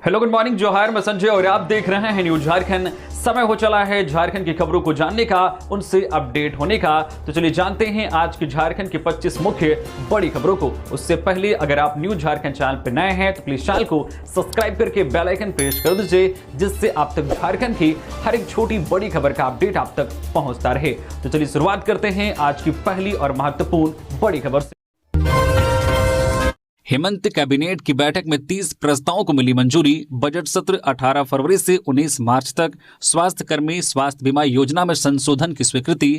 Hello, good morning, जोहार। मैं संजय और आप देख रहे हैं न्यूज झारखंड। समय हो चला है झारखंड की खबरों को जानने का, उनसे अपडेट होने का। तो चलिए जानते हैं आज की झारखंड की 25 मुख्य बड़ी खबरों को। उससे पहले अगर आप न्यूज झारखंड चैनल पर नए हैं तो प्लीज चैनल को सब्सक्राइब करके बेल आइकन प्रेस कर दीजिए, जिससे आप तक झारखंड की हर एक छोटी बड़ी खबर का अपडेट आप तक पहुंचता रहे। तो चलिए शुरुआत करते हैं आज की पहली और महत्वपूर्ण बड़ी खबर से। हेमंत कैबिनेट की बैठक में 30 प्रस्तावों को मिली मंजूरी। बजट सत्र 18 फरवरी से 19 मार्च तक। स्वास्थ्य कर्मी स्वास्थ्य बीमा योजना में संशोधन की स्वीकृति।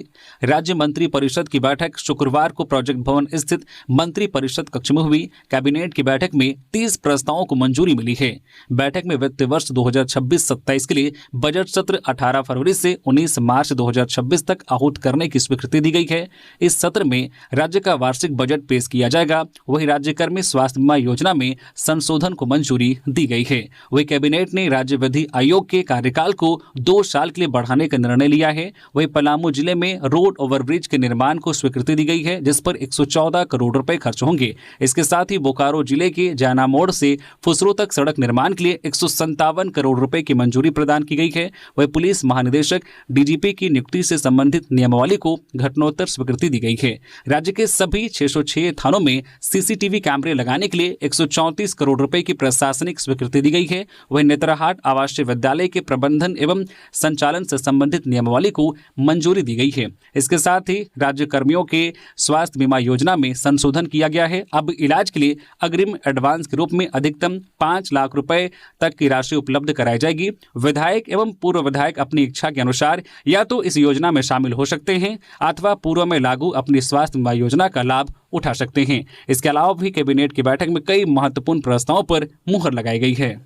राज्य मंत्री परिषद की बैठक शुक्रवार को प्रोजेक्ट भवन स्थित मंत्री परिषद कक्ष में हुई। कैबिनेट की बैठक में 30 प्रस्तावों को मंजूरी मिली है। बैठक में वित्त वर्ष 2026-27 के लिए बजट सत्र 18 फरवरी से 19 मार्च 2026 तक आहूत करने की स्वीकृति दी गई है। इस सत्र में राज्य का वार्षिक बजट पेश किया जाएगा। वहीं राज्य कर्मी स्वास्थ्य बीमा योजना में संशोधन को मंजूरी दी गई है। वही कैबिनेट ने राज्य विधि आयोग के कार्यकाल को 2 साल के लिए बढ़ाने का निर्णय लिया है। वही पलामू जिले में रोड ओवरब्रिज के निर्माण को स्वीकृति दी गई है, जिस पर 114 करोड़ रुपए खर्च होंगे। इसके साथ ही बोकारो जिले के जैना मोड़ से फुसरो तक सड़क निर्माण के लिए 157 करोड़ रुपए की मंजूरी प्रदान की गई है। वही पुलिस महानिदेशक डीजीपी की नियुक्ति से संबंधित नियमावली को घटनोत्तर स्वीकृति दी गई है। राज्य के सभी 606 थानों में सीसीटीवी कैमरे लगाने के लिए 134 करोड़ रुपए की प्रशासनिक स्वीकृति दी गई है। वहीं नेतरहाट आवासीय विद्यालय के प्रबंधन एवं संचालन से संबंधित नियमावली को मंजूरी दी गई है। इसके साथ ही राज्य कर्मियों के स्वास्थ्य बीमा योजना में संशोधन किया गया है। अब इलाज के लिए अग्रिम एडवांस के रूप में अधिकतम 5 लाख रुपए तक की राशि उपलब्ध कराई जाएगी। विधायक एवं पूर्व विधायक अपनी इच्छा के अनुसार या तो इस योजना में शामिल हो सकते हैं अथवा पूर्व में लागू अपनी स्वास्थ्य बीमा योजना का लाभ उठा सकते हैं। इसके अलावा भी कैबिनेट की बैठक में कई महत्वपूर्ण प्रस्तावों पर मुहर लगाई गई है।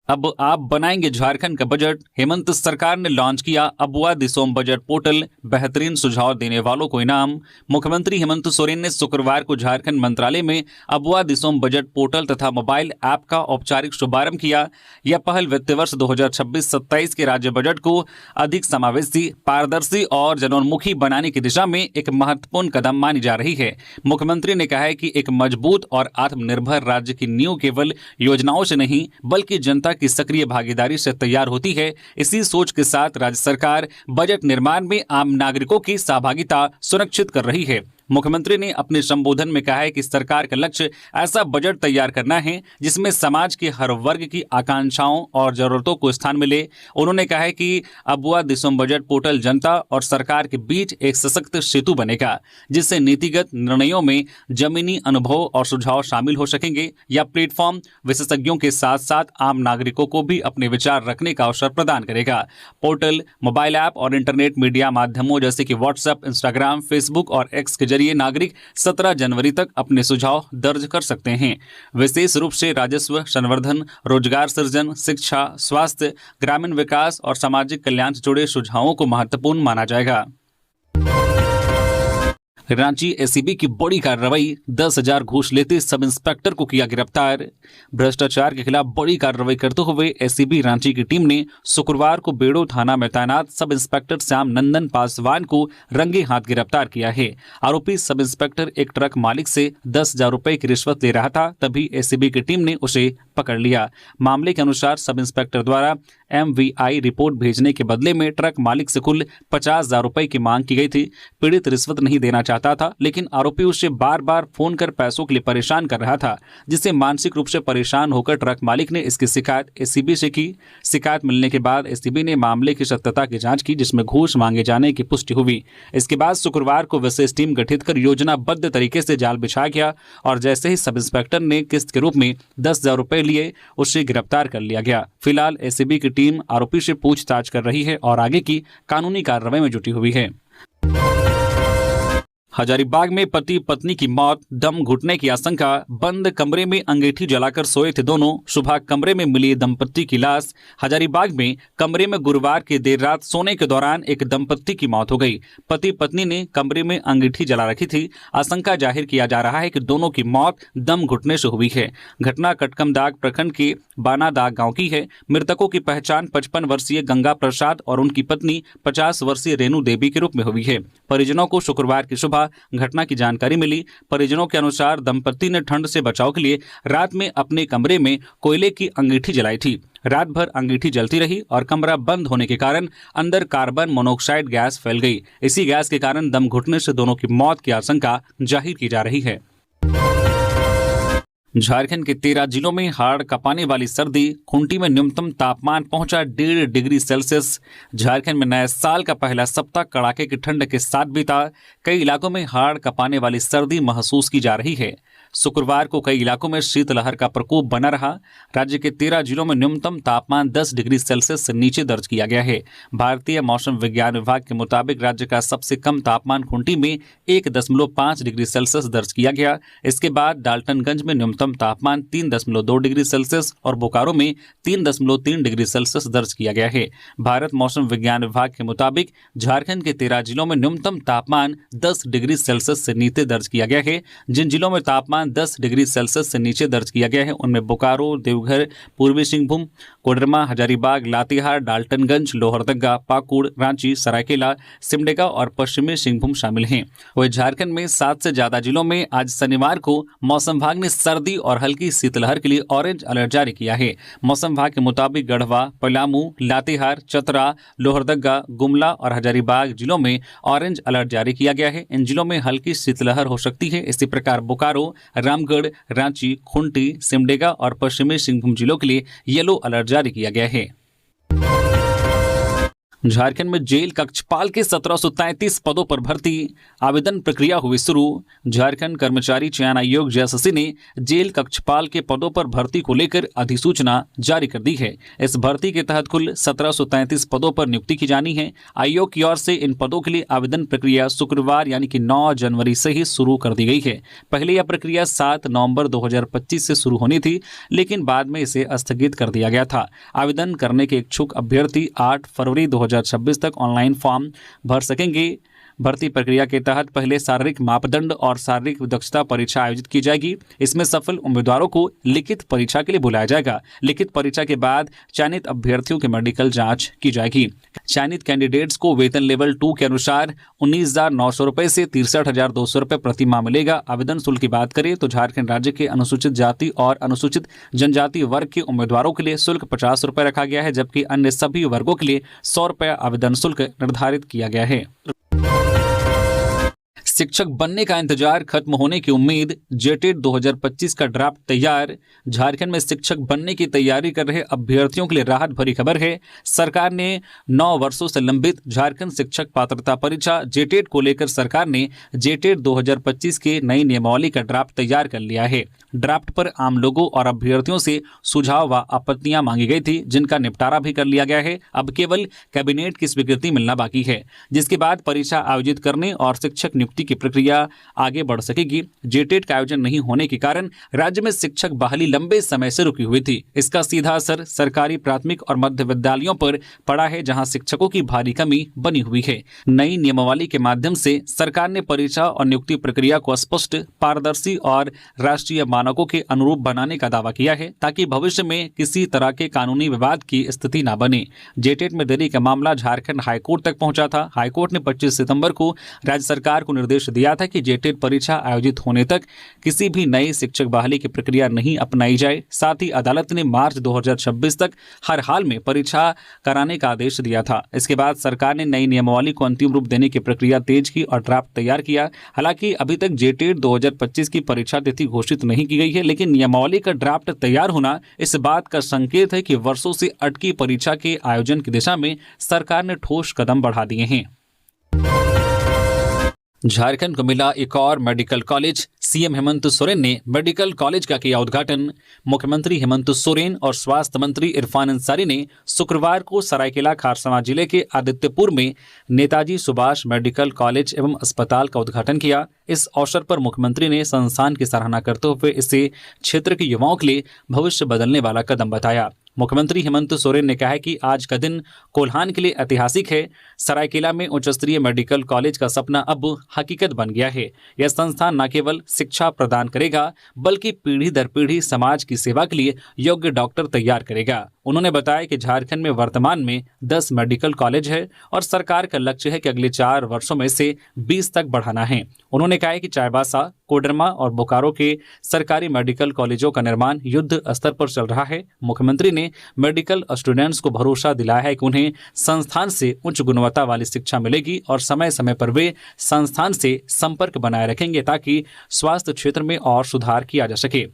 अब आप बनाएंगे झारखंड का बजट। हेमंत सरकार ने लॉन्च किया अबुआ दिसोम बजट पोर्टल, बेहतरीन सुझाव देने वालों को इनाम। मुख्यमंत्री हेमंत सोरेन ने शुक्रवार को झारखंड मंत्रालय में अबुआ दिसोम बजट पोर्टल तथा मोबाइल ऐप का औपचारिक शुभारंभ किया। यह पहल वित्त वर्ष 2026-27 के राज्य बजट को अधिक समावेशी, पारदर्शी और जनोन्मुखी बनाने की दिशा में एक महत्वपूर्ण कदम मानी जा रही है। मुख्यमंत्री ने कहा है कि एक मजबूत और आत्मनिर्भर राज्य की नींव केवल योजनाओं से नहीं बल्कि जनता की सक्रिय भागीदारी से तैयार होती है। इसी सोच के साथ राज्य सरकार बजट निर्माण में आम नागरिकों की सहभागिता सुनिश्चित कर रही है। मुख्यमंत्री ने अपने संबोधन में कहा है कि सरकार का लक्ष्य ऐसा बजट तैयार करना है जिसमें समाज के हर वर्ग की आकांक्षाओं और जरूरतों को स्थान मिले। उन्होंने कहा है कि अबुआ दिसोम बजट पोर्टल जनता और सरकार के बीच एक सशक्त सेतु बनेगा, जिससे नीतिगत निर्णयों में जमीनी अनुभव और सुझाव शामिल हो सकेंगे। यह प्लेटफॉर्म विशेषज्ञों के साथ साथ आम नागरिकों को भी अपने विचार रखने का अवसर प्रदान करेगा। पोर्टल मोबाइल ऐप और इंटरनेट मीडिया माध्यमों जैसे कि व्हाट्सएप, इंस्टाग्राम, फेसबुक और एक्स के ये नागरिक 17 जनवरी तक अपने सुझाव दर्ज कर सकते हैं। विशेष रूप से राजस्व संवर्धन, रोजगार सृजन, शिक्षा, स्वास्थ्य, ग्रामीण विकास और सामाजिक कल्याण से जुड़े सुझावों को महत्वपूर्ण माना जाएगा। रांची एसीबी की बड़ी कार्रवाई, 10,000 घूस लेते सब इंस्पेक्टर को किया गिरफ्तार। भ्रष्टाचार के खिलाफ बड़ी कार्रवाई करते हुए एसीबी रांची की टीम ने शुक्रवार को बेड़ो थाना में तैनात सब इंस्पेक्टर श्याम नंदन पासवान को रंगे हाथ गिरफ्तार किया है। आरोपी सब इंस्पेक्टर एक ट्रक मालिक से 10,000 रुपए की रिश्वत ले रहा था, तभी एसीबी की टीम ने उसे पकड़ लिया। मामले के अनुसार सब इंस्पेक्टर द्वारा MVI रिपोर्ट भेजने के बदले में ट्रक मालिक से कुल 50,000 रुपए की मांग की गई थी। पीड़ित रिश्वत नहीं देना चाहता था, लेकिन आरोपी उसे बार बार फोन कर पैसों के लिए परेशान कर रहा था, जिससे मानसिक रूप से परेशान होकर ट्रक मालिक ने इसकी शिकायत एसीबी से की। शिकायत मिलने के बाद एसीबी ने मामले की सत्यता की जांच की, जिसमें घूस मांगे जाने की पुष्टि हुई। इसके बाद शुक्रवार को विशेष टीम गठित कर योजनाबद्ध तरीके से जाल बिछाया गया और जैसे ही सब इंस्पेक्टर ने किस्त के रूप में 10,000 रुपए लिए, उसे गिरफ्तार कर लिया गया। फिलहाल एसीबी की टीम आरोपी से पूछताछ कर रही है और आगे की कानूनी कार्रवाई में जुटी हुई है। हजारीबाग में पति पत्नी की मौत, दम घुटने की आशंका। बंद कमरे में अंगीठी जलाकर सोए थे दोनों, सुबह कमरे में मिली दंपत्ति की लाश। हजारीबाग में कमरे में गुरुवार की देर रात सोने के दौरान एक दंपत्ति की मौत हो गई। पति पत्नी ने कमरे में अंगीठी जला रखी थी। आशंका जाहिर किया जा रहा है कि दोनों की मौत दम घुटने से हुई है। घटना कटकमदाग प्रखंड के बानादाग गांव की है। मृतकों की पहचान 55 वर्षीय गंगा प्रसाद और उनकी पत्नी 50 वर्षीय रेणु देवी के रूप में हुई है। परिजनों को शुक्रवार की सुबह घटना की जानकारी मिली। परिजनों के अनुसार दंपति ने ठंड से बचाव के लिए रात में अपने कमरे में कोयले की अंगीठी जलाई थी। रात भर अंगीठी जलती रही और कमरा बंद होने के कारण अंदर कार्बन मोनोऑक्साइड गैस फैल गई। इसी गैस के कारण दम घुटने से दोनों की मौत की आशंका जाहिर की जा रही है। झारखंड के 13 जिलों में हाड़ कपाने वाली सर्दी। खूंटी में न्यूनतम तापमान पहुंचा 1.5 डिग्री सेल्सियस। झारखंड में नए साल का पहला सप्ताह कड़ाके की ठंड के साथ बीता। कई इलाकों में हाड़ कपाने वाली सर्दी महसूस की जा रही है। शुक्रवार को कई इलाकों में शीतलहर का प्रकोप बना रहा। राज्य के 13 जिलों में न्यूनतम तापमान 10 डिग्री सेल्सियस से नीचे दर्ज किया गया है। भारतीय मौसम विज्ञान विभाग के मुताबिक राज्य का सबसे कम तापमान खूंटी में 1.5 डिग्री सेल्सियस दर्ज किया गया। इसके बाद डाल्टनगंज में न्यूनतम तापमान 3.2 डिग्री सेल्सियस और बोकारो में 3.3 डिग्री सेल्सियस दर्ज किया गया है। भारत मौसम विज्ञान विभाग के मुताबिक झारखंड के 13 जिलों में न्यूनतम तापमान 10 डिग्री सेल्सियस से नीचे दर्ज किया गया है। जिन जिलों में तापमान 10 डिग्री सेल्सियस से नीचे दर्ज किया गया है उनमें बोकारो, देवघर, पूर्वी सिंहभूम, कोडरमा, हजारीबाग, लातेहार, डाल्टनगंज, लोहरदगा, पाकुड़, रांची, सरायकेला, सिमडेगा और पश्चिमी सिंहभूम शामिल हैं। वहीं झारखंड में 7 से ज्यादा जिलों में आज शनिवार को मौसम विभाग ने सर्दी और हल्की शीतलहर के लिए ऑरेंज अलर्ट जारी किया है। मौसम विभाग के मुताबिक गढ़वा, पलामू, लातेहार, चतरा, लोहरदगा, गुमला और हजारीबाग जिलों में ऑरेंज अलर्ट जारी किया गया है। इन जिलों में हल्की शीतलहर हो सकती है। इसी प्रकार बोकारो, रामगढ़, रांची, खूंटी, सिमडेगा और पश्चिमी सिंहभूम जिलों के लिए येलो अलर्ट जारी किया गया है। झारखंड में जेल कक्षपाल के 1733 पदों पर भर्ती। आवेदन प्रक्रिया हुई शुरू। झारखंड कर्मचारी चयन आयोग जेएसएससी ने जेल कक्षपाल के पदों पर भर्ती को लेकर अधिसूचना जारी कर दी है। इस भर्ती के तहत कुल 1733 पदों पर नियुक्ति की जानी है। आयोग की ओर से इन पदों के लिए आवेदन प्रक्रिया शुक्रवार यानी कि 9 जनवरी से ही शुरू कर दी गई है। पहले यह प्रक्रिया 7 नवंबर 2025 से शुरू होनी थी, लेकिन बाद में इसे स्थगित कर दिया गया था। आवेदन करने के इच्छुक अभ्यर्थी 8 फरवरी 2026 तक ऑनलाइन फॉर्म भर सकेंगे। भर्ती प्रक्रिया के तहत पहले शारीरिक मापदंड और शारीरिक दक्षता परीक्षा आयोजित की जाएगी। इसमें सफल उम्मीदवारों को लिखित परीक्षा के लिए बुलाया जाएगा। लिखित परीक्षा के बाद चयनित अभ्यर्थियों की मेडिकल जांच की जाएगी। चयनित कैंडिडेट्स को वेतन लेवल 2 के अनुसार 19,900 रुपये से 63,200 रुपये प्रति माह मिलेगा। आवेदन शुल्क की बात करें तो झारखंड राज्य के अनुसूचित जाति और अनुसूचित जनजाति वर्ग के उम्मीदवारों के लिए शुल्क 50 रुपये रखा गया है, जबकि अन्य सभी वर्गों के लिए 100 रुपये आवेदन शुल्क निर्धारित किया गया है। शिक्षक बनने का इंतजार खत्म होने की उम्मीद। जेटेट 2025 का ड्राफ्ट तैयार। झारखंड में शिक्षक बनने की तैयारी कर रहे अभ्यर्थियों के लिए राहत भरी खबर है। सरकार ने 9 वर्षों से लंबित झारखंड शिक्षक पात्रता परीक्षा जेटेट को लेकर सरकार ने जेटेट 2025 के नई नियमावली का ड्राफ्ट तैयार कर लिया है। ड्राफ्ट पर आम लोगों और अभ्यर्थियों से सुझाव व आपत्तियां मांगी गई थी, जिनका निपटारा भी कर लिया गया है। अब केवल कैबिनेट की स्वीकृति मिलना बाकी है, जिसके बाद परीक्षा आयोजित करने और शिक्षक नियुक्ति की प्रक्रिया आगे बढ़ सकेगी। जेटेट का आयोजन नहीं होने के कारण राज्य में शिक्षक बहाली लंबे समय से रुकी हुई थी। इसका सीधा असर सरकारी प्राथमिक और मध्य विद्यालयों पर पड़ा है, जहां शिक्षकों की भारी कमी बनी हुई है। नई नियमावली के माध्यम से सरकार ने परीक्षा और नियुक्ति प्रक्रिया को स्पष्ट, पारदर्शी और राष्ट्रीय मानकों के अनुरूप बनाने का दावा किया है, ताकि भविष्य में किसी तरह के कानूनी विवाद की स्थिति न बने। जेटेट में देरी का मामला झारखंड हाईकोर्ट तक पहुंचा था। हाईकोर्ट ने 25 सितंबर को राज्य सरकार को निर्देश दिया था कि जेटेट परीक्षा आयोजित होने तक किसी भी नई शिक्षक बहाली की प्रक्रिया नहीं अपनाई जाए। साथ ही अदालत ने मार्च 2026 तक हर हाल में परीक्षा कराने का आदेश दिया था। इसके बाद सरकार ने नई नियमावली को अंतिम रूप देने की प्रक्रिया तेज की और ड्राफ्ट तैयार किया। हालांकि अभी तक जेटेट 2025 की परीक्षा तिथि घोषित नहीं की गई है, लेकिन नियमावली का ड्राफ्ट तैयार होना इस बात का संकेत है कि वर्षों से अटकी परीक्षा के आयोजन की दिशा में सरकार ने ठोस कदम बढ़ा दिए हैं। झारखंड को मिला एक और medical college. CM Hemant Soren ने मेडिकल कॉलेज का किया उद्घाटन। मुख्यमंत्री हेमंत सोरेन और स्वास्थ्य मंत्री इरफान अंसारी ने शुक्रवार को सरायकेला खरसावां जिले के आदित्यपुर में नेताजी सुभाष मेडिकल कॉलेज एवं अस्पताल का उद्घाटन किया। इस अवसर पर मुख्यमंत्री ने संस्थान की सराहना करते हुए इसे क्षेत्र के युवाओं के लिए भविष्य बदलने वाला कदम बताया। मुख्यमंत्री हेमंत सोरेन ने कहा है कि आज का दिन कोल्हान के लिए ऐतिहासिक है। सरायकेला में उच्च स्तरीय मेडिकल कॉलेज का सपना अब हकीकत बन गया है। यह संस्थान न केवल शिक्षा प्रदान करेगा, बल्कि पीढ़ी दर पीढ़ी समाज की सेवा के लिए योग्य डॉक्टर तैयार करेगा। उन्होंने बताया कि झारखंड में वर्तमान में 10 मेडिकल कॉलेज है और सरकार का लक्ष्य है कि अगले 4 वर्षों में से 20 तक बढ़ाना है। उन्होंने कहा कि चाईबासा, कोडरमा और बोकारो के सरकारी मेडिकल कॉलेजों का निर्माण युद्ध स्तर पर चल रहा है। मुख्यमंत्री ने मेडिकल स्टूडेंट्स को भरोसा दिलाया है कि उन्हें संस्थान से उच्च गुणवत्ता वाली शिक्षा मिलेगी और समय समय पर वे संस्थान से संपर्क बनाए रखेंगे ताकि स्वास्थ्य क्षेत्र में और सुधार किया जा सके।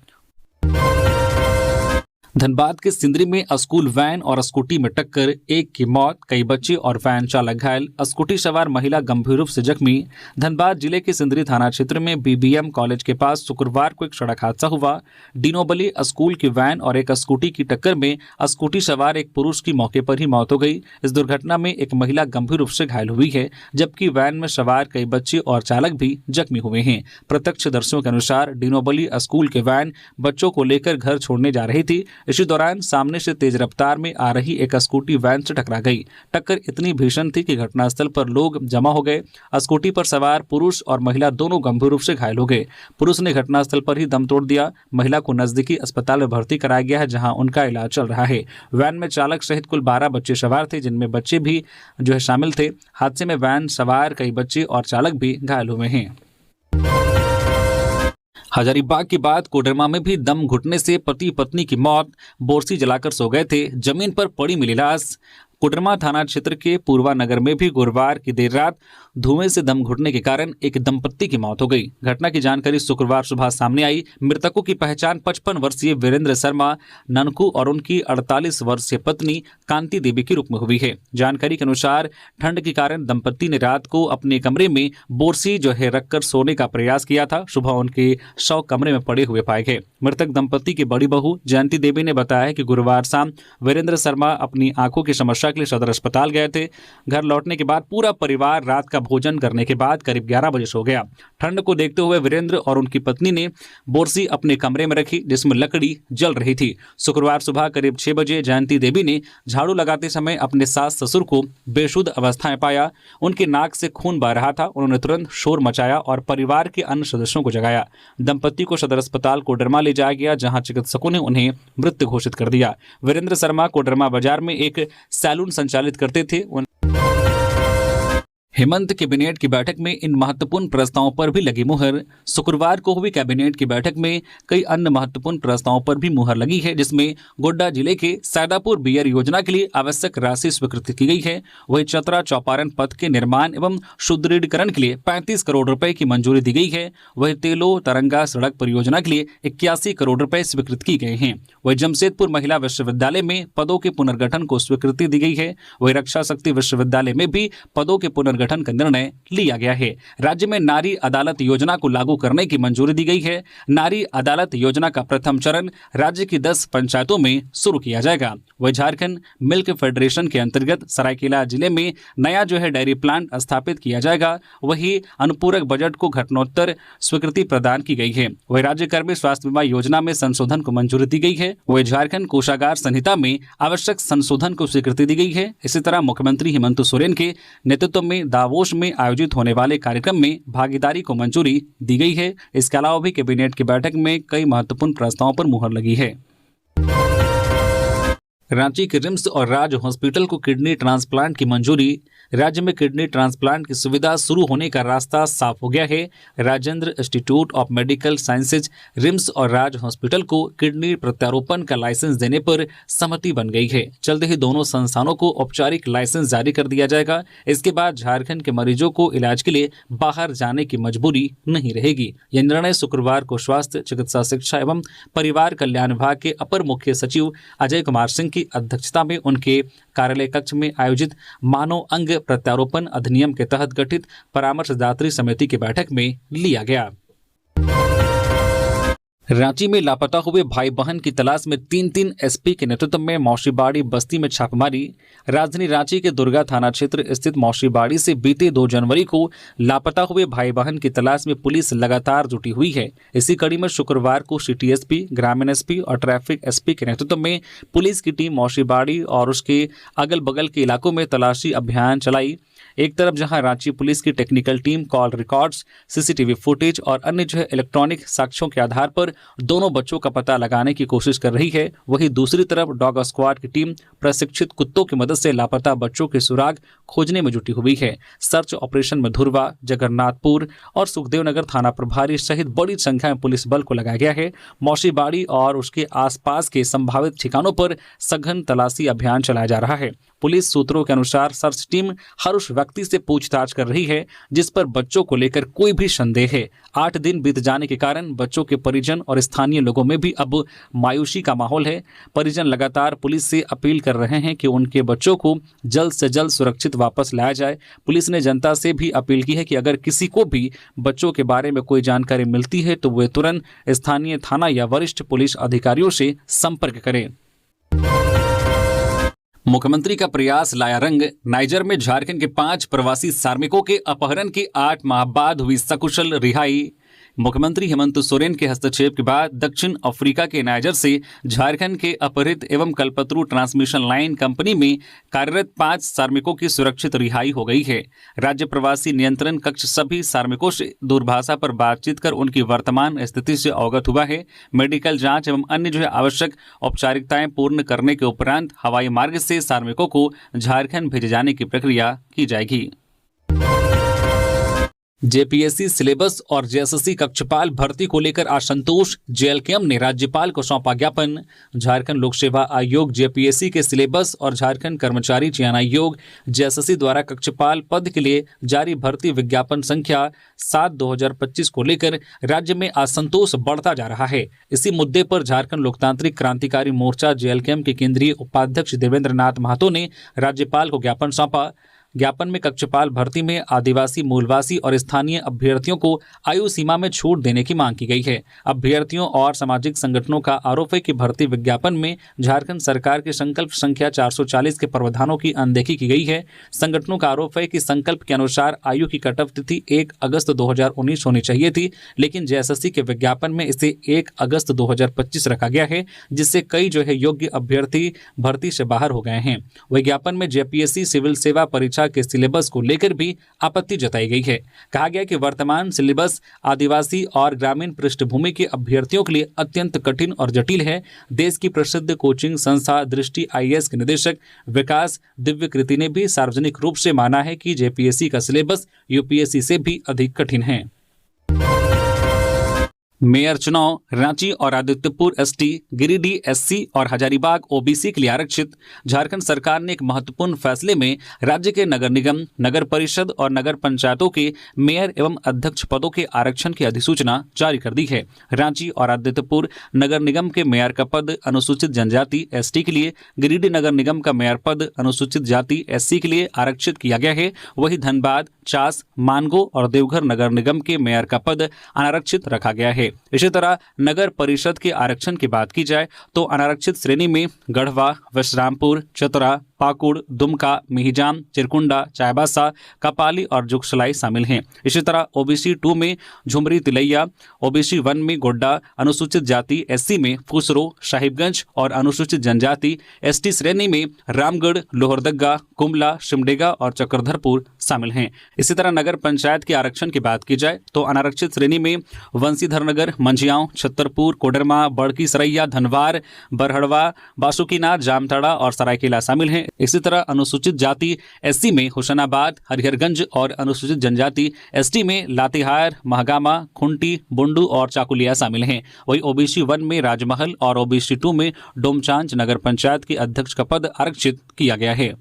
धनबाद के सिंदरी में स्कूल वैन और स्कूटी में टक्कर, एक की मौत, कई बच्चे और वैन चालक घायल, स्कूटी सवार महिला गंभीर रूप से जख्मी। धनबाद जिले के सिंदरी थाना क्षेत्र में बीबीएम कॉलेज के पास शुक्रवार को एक सड़क हादसा हुआ। डिनोबली स्कूल की वैन और एक स्कूटी की टक्कर में स्कूटी सवार एक पुरुष की मौके पर ही मौत हो गई। इस दुर्घटना में एक महिला गंभीर रूप से घायल हुई है, जबकि वैन में सवार कई बच्चे और चालक भी जख्मी हुए हैं। प्रत्यक्षदर्शियों के अनुसार डिनोबली स्कूल की वैन बच्चों को लेकर घर छोड़ने जा रही थी। इसी दौरान सामने से तेज रफ्तार में आ रही एक स्कूटी वैन से टकरा गई। टक्कर इतनी भीषण थी कि घटनास्थल पर लोग जमा हो गए। स्कूटी पर सवार पुरुष और महिला दोनों गंभीर रूप से घायल हो गए। पुरुष ने घटनास्थल पर ही दम तोड़ दिया। महिला को नजदीकी अस्पताल में भर्ती कराया गया है, जहां उनका इलाज चल रहा है। वैन में चालक सहित कुल 12 बच्चे सवार थे, जिनमें बच्चे भी शामिल थे। हादसे में वैन सवार कई बच्चे और चालक भी घायल हुए हैं। हजारीबाग के बाद कोडरमा में भी दम घुटने से पति पत्नी की मौत, बोरसी जलाकर सो गए थे, जमीन पर पड़ी मिली लाश। कोडरमा थाना क्षेत्र के पूर्वा नगर में भी गुरुवार की देर रात धुएं से दम घुटने के कारण एक दंपत्ति की मौत हो गई। घटना की जानकारी शुक्रवार सुबह सामने आई। मृतकों की पहचान 55 वर्षीय वीरेंद्र शर्मा ननकू और उनकी 48 वर्षीय पत्नी कांति देवी के रूप में हुई है। जानकारी के अनुसार ठंड के कारण दंपत्ति ने रात को अपने कमरे में बोरसी रखकर सोने का प्रयास किया था। सुबह उनके शव कमरे में पड़े हुए पाए गए। मृतक दंपत्ति की बड़ी बहू जयंती देवी ने बताया कि गुरुवार शाम वीरेंद्र शर्मा अपनी आंखों की समस्या के लिए सदर अस्पताल गए थे। घर लौटने के बाद पूरा परिवार रात का भोजन करने के बाद करीब 11 बजे सो गया। ठंड को देखते हुए वीरेंद्र और उनकी पत्नी ने बोरसी अपने कमरे में रखी, जिसमें लकड़ी जल रही थी। शुक्रवार सुबह करीब 6 बजे जयंती देवी ने झाड़ू लगाते समय अपने सास ससुर को बेसुध अवस्था में पाया। उनके नाक से खून बह रहा था। उन्होंने तुरंत शोर मचाया और परिवार के अन्य सदस्यों को जगाया। दंपत्ति को सदर अस्पताल कोडरमा ले जाया गया, जहां चिकित्सकों ने उन्हें मृत घोषित कर दिया। वीरेंद्र शर्मा कोडरमा बाजार में एक सैलून संचालित करते थे। हेमंत कैबिनेट की बैठक में इन महत्वपूर्ण प्रस्तावों पर भी लगी मुहर। शुक्रवार को हुई कैबिनेट की बैठक में कई अन्य महत्वपूर्ण प्रस्तावों पर भी मुहर लगी है, जिसमें गोड्डा जिले के सैदापुर बियर योजना के लिए आवश्यक राशि स्वीकृत की गई है। वहीं चतरा चौपारण पथ के निर्माण एवं सुदृढ़ीकरण के लिए 35 करोड़ रुपए की मंजूरी दी गई है। वहीं तेलो तरंगा सड़क परियोजना के लिए 81 करोड़ रुपए स्वीकृत किए गए हैं। वहीं जमशेदपुर महिला विश्वविद्यालय में पदों के पुनर्गठन को स्वीकृति दी गई है। वहीं रक्षा शक्ति विश्वविद्यालय में भी पदों के पुनर्गठन का निर्णय लिया गया है। राज्य में नारी अदालत योजना को लागू करने की मंजूरी दी गई है। नारी अदालत योजना का प्रथम चरण राज्य की 10 पंचायतों में शुरू किया जाएगा। वही झारखंड मिल्क फेडरेशन के अंतर्गत सरायकेला जिले में नया डेयरी प्लांट स्थापित किया जाएगा। वही अनुपूरक बजट को घटनोत्तर स्वीकृति प्रदान की गई है। वही राज्य कर्मी स्वास्थ्य बीमा योजना में संशोधन को मंजूरी दी गई है। वही झारखंड कोषागार संहिता में आवश्यक संशोधन को स्वीकृति दी गई है। इसी तरह मुख्यमंत्री हेमंत सोरेन के नेतृत्व में दावोस में आयोजित होने वाले कार्यक्रम में भागीदारी को मंजूरी दी गई है। इसके अलावा भी कैबिनेट की बैठक में कई महत्वपूर्ण प्रस्तावों पर मुहर लगी है। रांची के रिम्स और राज हॉस्पिटल को किडनी ट्रांसप्लांट की मंजूरी। राज्य में किडनी ट्रांसप्लांट की सुविधा शुरू होने का रास्ता साफ हो गया है। Rajendra institute of medical sciences RIMS और राज हॉस्पिटल को किडनी प्रत्यारोपण का लाइसेंस देने पर सहमति बन गई है। जल्द ही दोनों संस्थानों को औपचारिक लाइसेंस जारी कर दिया जाएगा। इसके बाद झारखंड के मरीजों को इलाज के लिए बाहर जाने की मजबूरी नहीं रहेगी। यह निर्णय शुक्रवार को स्वास्थ्य, चिकित्सा शिक्षा एवं परिवार कल्याण विभाग के अपर मुख्य सचिव अजय कुमार सिंह की अध्यक्षता में उनके कार्यालय कक्ष में आयोजित मानव अंग प्रत्यारोपण अधिनियम के तहत गठित परामर्शदात्री समिति की बैठक में लिया गया। रांची में लापता हुए भाई बहन की तलाश में 3 एसपी के नेतृत्व में मौशीबाड़ी बस्ती में छापेमारी। राजधानी रांची के दुर्गा थाना क्षेत्र स्थित मौशीबाड़ी से बीते 2 जनवरी को लापता हुए भाई बहन की तलाश में पुलिस लगातार जुटी हुई है। इसी कड़ी में शुक्रवार को सिटी एसपी, ग्रामीण एसपी और ट्रैफिक एसपी के नेतृत्व में पुलिस की टीम मौशीबाड़ी और उसके अगल बगल के इलाकों में तलाशी अभियान चलाई। एक तरफ जहां रांची पुलिस की technical team call records, CCTV footage और अन्य इलेक्ट्रॉनिक साक्ष्यों के आधार पर दोनों बच्चों का पता लगाने की कोशिश कर रही है। वहीं दूसरी तरफ डॉग स्क्वाड की टीम प्रशिक्षित कुत्तों की मदद से लापता बच्चों के सुराग खोजने में जुटी हुई है। सर्च ऑपरेशन में धुरवा, जगन्नाथपुर और सुखदेवनगर थाना प्रभारी सहित बड़ी संख्या में पुलिस बल को लगाया गया है। मौशीबाड़ी और उसके आसपास के संभावित ठिकानों पर सघन तलाशी अभियान चलाया जा रहा है। पुलिस सूत्रों के अनुसार सर्च टीम हर उस व्यक्ति से पूछताछ कर रही है जिस पर बच्चों को लेकर कोई भी संदेह है। 8 दिन बीत जाने के कारण बच्चों के परिजन और स्थानीय लोगों में भी अब मायूसी का माहौल है। परिजन लगातार पुलिस से अपील कर रहे हैं कि उनके बच्चों को जल्द से जल्द सुरक्षित वापस लाया जाए। पुलिस ने जनता से भी अपील की है कि अगर किसी को भी बच्चों के बारे में कोई जानकारी मिलती है तो वे तुरंत स्थानीय थाना या वरिष्ठ पुलिस अधिकारियों से संपर्क करें। मुख्यमंत्री का प्रयास लाया रंग। नाइजर में झारखंड के 5 प्रवासी श्रमिकों के अपहरण के 8 माह बाद हुई सकुशल रिहाई। मुख्यमंत्री हेमंत सोरेन के हस्तक्षेप के बाद दक्षिण अफ्रीका के नाइजर से झारखंड के अपहृत एवं कल्पतरू ट्रांसमिशन लाइन कंपनी में कार्यरत 5 श्रमिकों की सुरक्षित रिहाई हो गई है। राज्य प्रवासी नियंत्रण कक्ष सभी श्रमिकों से दूरभाषा पर बातचीत कर उनकी वर्तमान स्थिति से अवगत हुआ है। मेडिकल जांच एवं अन्य आवश्यक औपचारिकताएं पूर्ण करने के उपरांत हवाई मार्ग से श्रमिकों को झारखंड भेजे जाने की प्रक्रिया की जाएगी। जेपीएससी सिलेबस और जेएसएससी कक्षपाल भर्ती को लेकर असंतोष। जेएलकेएम ने राज्यपाल को सौंपा ज्ञापन। झारखंड लोक सेवा आयोग जेपीएससी के सिलेबस और झारखंड कर्मचारी चयन आयोग जेएसएससी द्वारा कक्षपाल पद के लिए जारी भर्ती विज्ञापन संख्या 7/2025 को लेकर राज्य में असंतोष बढ़ता जा रहा है। इसी मुद्दे पर झारखंड लोकतांत्रिक क्रांतिकारी मोर्चा जेएलकेएम के केंद्रीय उपाध्यक्ष देवेंद्र नाथ महतो ने राज्यपाल को ज्ञापन सौंपा। ज्ञापन में कक्षपाल भर्ती में आदिवासी, मूलवासी और स्थानीय अभ्यर्थियों को आयु सीमा में छूट देने की मांग की गई है। अभ्यर्थियों और सामाजिक संगठनों का आरोप है कि भर्ती विज्ञापन में झारखंड सरकार के संकल्प संख्या 440 के प्रावधानों की अनदेखी की गई है। संगठनों का आरोप है कि संकल्प के अनुसार आयु की कट ऑफ तिथि 1 अगस्त 2019 होनी चाहिए थी, लेकिन जेएसएससी के विज्ञापन में इसे 1 अगस्त 2025 रखा गया है, जिससे कई योग्य अभ्यर्थी भर्ती से बाहर हो गए हैं। विज्ञापन में जेपीएससी सिविल सेवा परीक्षा के सिलेबस को लेकर भी आपत्ति जताई गई है। कहा गया कि वर्तमान सिलेबस आदिवासी और ग्रामीण पृष्ठभूमि के अभ्यर्थियों के लिए अत्यंत कठिन और जटिल है। देश की प्रसिद्ध कोचिंग संस्था दृष्टि आईएएस के निदेशक विकास दिव्यकृति ने भी सार्वजनिक रूप से माना है कि जेपीएससी का सिलेबस यूपीएससी से भी अधिक कठिन है। मेयर चुनाव। रांची और आदित्यपुर एसटी, गिरिडीह एससी और हजारीबाग ओबीसी के लिए आरक्षित। झारखंड सरकार ने एक महत्वपूर्ण फैसले में राज्य के नगर निगम, नगर परिषद और नगर पंचायतों के मेयर एवं अध्यक्ष पदों के आरक्षण की अधिसूचना जारी कर दी है। रांची और आदित्यपुर नगर निगम के मेयर का पद अनुसूचित जनजाति एसटी के लिए, गिरिडीह नगर निगम का मेयर पद अनुसूचित जाति एससी के लिए आरक्षित किया गया है। वहीं धनबाद, चास, मानगो और देवघर नगर निगम के मेयर का पद अनारक्षित रखा गया है। इसी तरह नगर परिषद के आरक्षण की बात की जाए तो अनारक्षित श्रेणी में गढ़वा, विश्रामपुर, चतरा, पाकुड़, दुमका, मिहिजाम, चिरकुंडा, चाईबासा, कपाली और जुगसलाई शामिल हैं। इसी तरह ओबीसी 2 में झुमरी तिलैया, ओबीसी 1 में गोड्डा, अनुसूचित जाति एससी में फुसरो, साहिबगंज और अनुसूचित जनजाति एसटी श्रेणी में रामगढ़, लोहरदगा, कुमला, सिमडेगा और चक्रधरपुर शामिल हैं। इसी तरह नगर पंचायत के आरक्षण की बात की जाए तो अनारक्षित श्रेणी में वंशीधरनगर, मंझियाओं, छतरपुर, कोडरमा, बड़की सरैया, धनवार, बरहड़वा, बासुकीनाथ, जामताड़ा और सरायकेला शामिल हैं। इसी तरह अनुसूचित जाति एससी में हुसैनाबाद, हरिहरगंज और अनुसूचित जनजाति एसटी में लातेहार, महगामा, खुंटी, बुंडू और चाकुलिया शामिल हैं। वहीं ओबीसी 1 में राजमहल और ओबीसी 2 में डोमचांच नगर पंचायत के अध्यक्ष का पद आरक्षित किया गया है।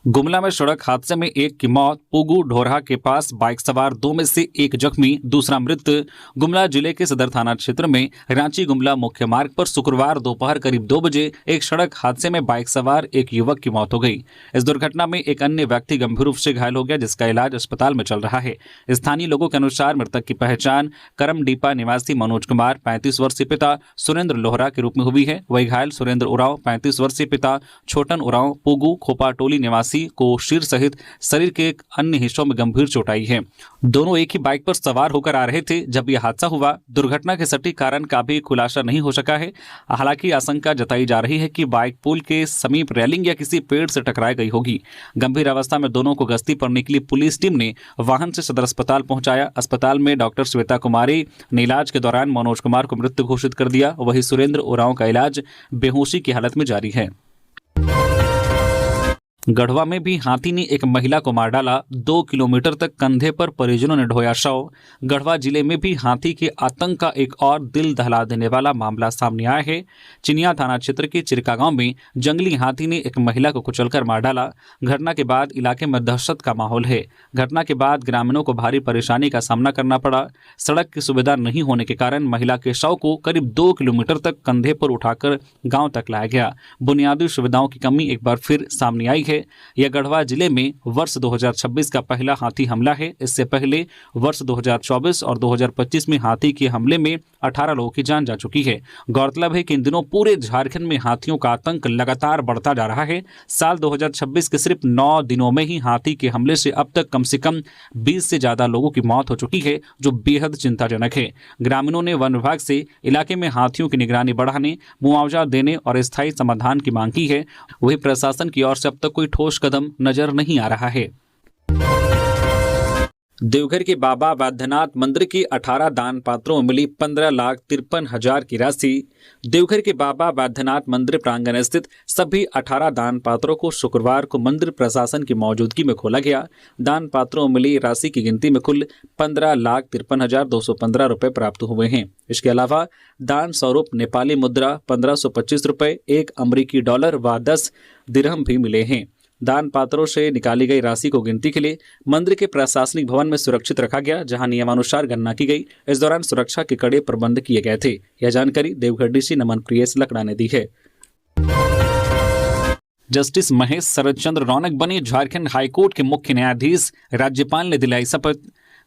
गुमला में सड़क हादसे में एक की मौत। पुगू ढोरहा के पास बाइक सवार 2 में से एक जख्मी, दूसरा मृत। गुमला जिले के सदर थाना क्षेत्र में रांची गुमला मुख्य मार्ग पर शुक्रवार दोपहर करीब 2 बजे एक सड़क हादसे में बाइक सवार एक युवक की मौत हो गई। इस दुर्घटना में एक अन्य व्यक्ति गंभीर रूप से घायल हो गया, जिसका इलाज अस्पताल में चल रहा है। स्थानीय लोगों के अनुसार मृतक की पहचान करमडीपा निवासी मनोज कुमार 35 वर्षीय पिता सुरेंद्र लोहरा के रूप में हुई है। वही घायल सुरेंद्र उरांव 35 वर्षीय पिता छोटन उरांव पुगू खोपा टोली निवासी निवासी को सिर सहित शरीर के अन्य हिस्सों में गंभीर चोट आई है। दोनों एक ही बाइक पर सवार होकर आ रहे थे जब यह हादसा हुआ। दुर्घटना के सटीक कारण का भी खुलासा नहीं हो सका है। हालांकि आशंका जताई जा रही है कि बाइक पुल के समीप रेलिंग या किसी पेड़ से टकराई गई होगी। गंभीर अवस्था में दोनों को गश्ती पर निकली पुलिस टीम ने वाहन से सदर अस्पताल पहुंचाया। अस्पताल में डॉक्टर श्वेता कुमारी ने इलाज के दौरान मनोज कुमार को मृत घोषित कर दिया। वहीं सुरेंद्र उरांव का इलाज बेहोशी की हालत में जारी है। गढ़वा में भी हाथी ने एक महिला को मार डाला। 2 किलोमीटर तक कंधे पर परिजनों ने ढोया शव। गढ़वा जिले में भी हाथी के आतंक का एक और दिल दहला देने वाला मामला सामने आया है। चिनिया थाना क्षेत्र के चिरका गांव में जंगली हाथी ने एक महिला को कुचलकर मार डाला। घटना के बाद इलाके में दहशत का माहौल है। घटना के बाद ग्रामीणों को भारी परेशानी का सामना करना पड़ा। सड़क की सुविधा नहीं होने के कारण महिला के शव को करीब 2 किलोमीटर तक कंधे पर उठाकर गाँव तक लाया गया। बुनियादी सुविधाओं की कमी एक बार फिर सामने आई है। यह गढ़वा जिले में वर्ष 2026 का पहला हाथी हमला है। इससे पहले वर्ष 2024 और 2025 में हाथी के हमले में 18 लोगों की जान जा चुकी है। गौरतलब है कि इन दिनों पूरे झारखंड में हाथियों का आतंक लगातार बढ़ता जा रहा है। साल 2026 के सिर्फ 9 दिनों में ही हाथी के हमले से अब तक कम से कम 20 से ज्यादा लोगों की मौत हो चुकी है, जो बेहद चिंताजनक है। ग्रामीणों ने वन विभाग से इलाके में हाथियों की निगरानी बढ़ाने, मुआवजा देने और स्थायी समाधान की मांग की है। वहीं प्रशासन की ओर से अब तक कोई ठोस कदम नजर नहीं आ रहा है। देवघर के बाबा वैद्यनाथ मंदिर के 18 दान पात्रों में मिली 15,53,000 की राशि। देवघर के बाबा वैद्यनाथ मंदिर प्रांगण स्थित सभी 18 दान पात्रों को शुक्रवार को मंदिर प्रशासन की मौजूदगी में खोला गया। दान पात्रों में मिली राशि की गिनती में कुल 15,53,215 रुपए प्राप्त हुए हैं। इसके अलावा दान स्वरूप नेपाली मुद्रा 1525 रुपए, 1 अमरीकी डॉलर व 10 दिरहम भी मिले हैं। दान पात्रों से निकाली गई राशि को गिनती के लिए मंदिर के प्रशासनिक भवन में सुरक्षित रखा गया, जहां नियमानुसार गणना की गई। इस दौरान सुरक्षा के कड़े प्रबंध किए गए थे। यह जानकारी देवघर डीसी नमन प्रियेश लकड़ा ने दी है। जस्टिस महेश शरद चंद्र रौनक बने झारखंड हाईकोर्ट के मुख्य न्यायाधीश। राज्यपाल ने दिलाई शपथ।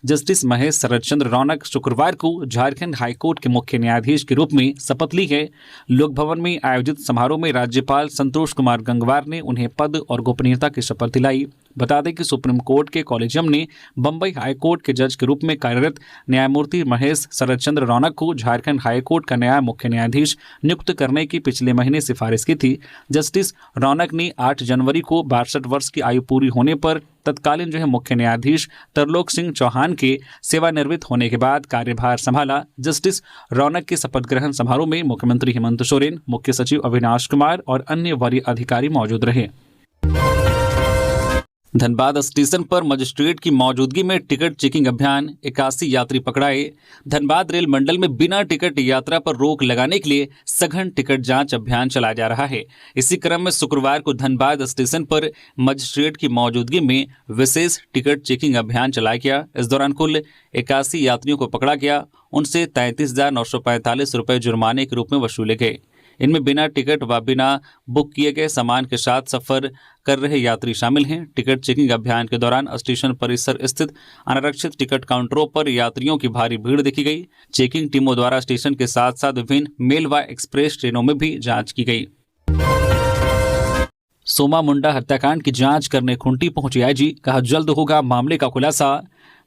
जस्टिस महेश शरद चंद्र रौनक शुक्रवार को झारखंड हाईकोर्ट के मुख्य न्यायाधीश के रूप में शपथ ली है। लोक भवन में आयोजित समारोह में राज्यपाल संतोष कुमार गंगवार ने उन्हें पद और गोपनीयता की शपथ दिलाई। बता दें कि सुप्रीम कोर्ट के कॉलेजियम ने बम्बई हाईकोर्ट के जज के रूप में कार्यरत न्यायमूर्ति महेश शरद चंद्र रौनक को झारखंड हाईकोर्ट का नया मुख्य न्यायाधीश नियुक्त करने की पिछले महीने सिफारिश की थी। जस्टिस रौनक ने 8 जनवरी को 62 वर्ष की आयु पूरी होने पर तत्कालीन मुख्य न्यायाधीश तरलोक सिंह चौहान के सेवानिवृत्त होने के बाद कार्यभार संभाला। जस्टिस रौनक के शपथ ग्रहण समारोह में मुख्यमंत्री हेमंत सोरेन, मुख्य सचिव अविनाश कुमार और अन्य वरीय अधिकारी मौजूद रहे। धनबाद स्टेशन पर मजिस्ट्रेट की मौजूदगी में टिकट चेकिंग अभियान, 81 यात्री पकड़ाए। धनबाद रेल मंडल में बिना टिकट यात्रा पर रोक लगाने के लिए सघन टिकट जांच अभियान चलाया जा रहा है। इसी क्रम में शुक्रवार को धनबाद स्टेशन पर मजिस्ट्रेट की मौजूदगी में विशेष टिकट चेकिंग अभियान चलाया गया। इस दौरान कुल 81 यात्रियों को पकड़ा गया। उनसे 33,945 रुपये जुर्माने के रूप में वसूले गए। इनमें बिना टिकट व बिना बुक किए गए सामान के साथ सफर कर रहे यात्री शामिल हैं। टिकट चेकिंग अभियान के दौरान स्टेशन परिसर स्थित अनारक्षित टिकट काउंटरों पर यात्रियों की भारी भीड़ देखी गई। चेकिंग टीमों द्वारा स्टेशन के साथ साथ विभिन्न मेल व एक्सप्रेस ट्रेनों में भी जांच की गई। सोमा मुंडा हत्याकांड की जांच करने खुंटी पहुंचे आईजी, कहा जल्द होगा मामले का खुलासा।